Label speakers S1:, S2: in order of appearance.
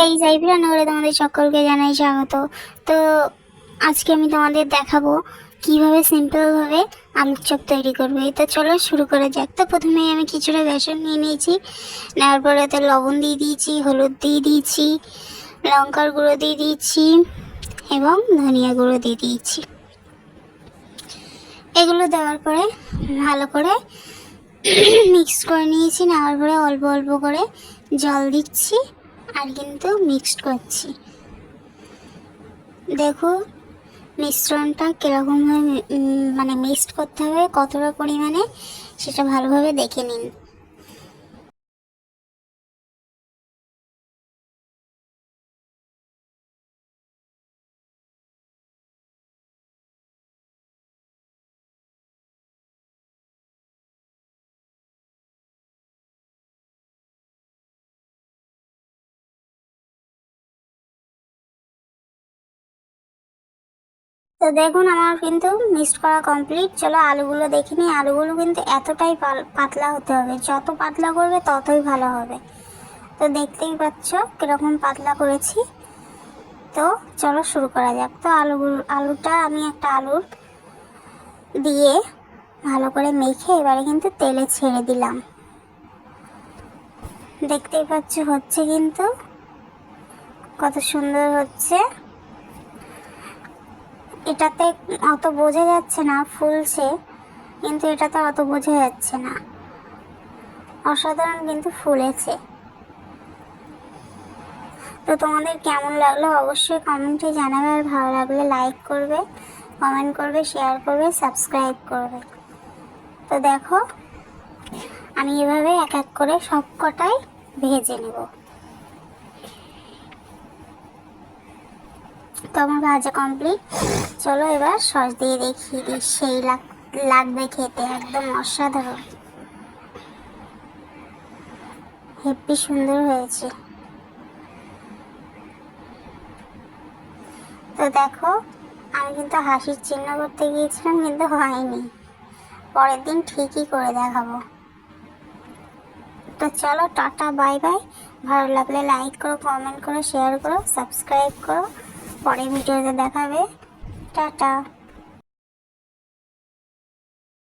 S1: এই সাইফ রান্নাঘরে তোমাদের সকলকে জানাই স্বাগত। তো আজকে আমি তোমাদের দেখাবো কিভাবে সিম্পলভাবে আলুর চপ তৈরি করবে। তো চলো শুরু করা যাক। তো প্রথমেই আমি কিছুটা বেসন নিয়ে নিয়েছি, নেওয়ার পরে এতে লবণ দিয়ে দিয়েছি, হলুদ দিয়ে দিয়েছি, লঙ্কার গুঁড়ো দিয়ে দিয়েছি এবং ধনিয়া গুঁড়ো দিয়ে দিয়েছি। এগুলো দেওয়ার পরে ভালো করে মিক্স করে নিয়েছি। নেওয়ার পরে অল্প অল্প করে জল দিচ্ছি আর কিন্তু মিক্সড করছি। দেখো মিশ্রণটা কীরকমভাবে মানে মিক্সড করতে হবে, কতটা পরিমাণে সেটা ভালোভাবে দেখে নিন। তো দেখুন আমার কিন্তু মিক্সড করা কমপ্লিট। চলো আলুগুলো দেখে নিই। আলুগুলো কিন্তু এতটাই পাতলা হতে হবে, যত পাতলা করবে ততই ভালো হবে। তো দেখতেই পাচ্ছ কীরকম পাতলা করেছি। তো চলো শুরু করা যাক। তো আলুটা আমি একটা আলুর দিয়ে ভালো করে মেখে এবারে কিন্তু তেলে ছেড়ে দিলাম। দেখতেই পাচ্ছ হচ্ছে কিন্তু কত সুন্দর হচ্ছে। এটাতে অত বোঝা যাচ্ছে না ফুলছে, কিন্তু এটাতে অত বোঝা যাচ্ছে না, অসাধারণ কিন্তু ফুলেছে। তো তোমাদের কেমন লাগলো অবশ্যই কমেন্টে জানাবে, আর ভালো লাগলে লাইক করবে, কমেন্ট করবে, শেয়ার করবে, সাবস্ক্রাইব করবে। তো দেখো আমি এভাবে এক এক করে সব কটাই ভেজে নেব। তো আমার ভাজা কমপ্লিট। চলো এবার সস দিয়ে দেখিয়ে দিই, সেই লাগবে খেতে, একদম অসাধারণ, হেব্বি সুন্দর হয়েছে। তো দেখো আমি কিন্তু হাসির চিহ্ন করতে গিয়েছিলাম কিন্তু হয়নি, পরের দিন ঠিকই করে দেখাবো। তো চলো টাটা বাই বাই। ভালো লাগলে লাইক করো, কমেন্ট করো, শেয়ার করো, সাবস্ক্রাইব করো। পরের ভিডিওতে দেখাবে। টাটা।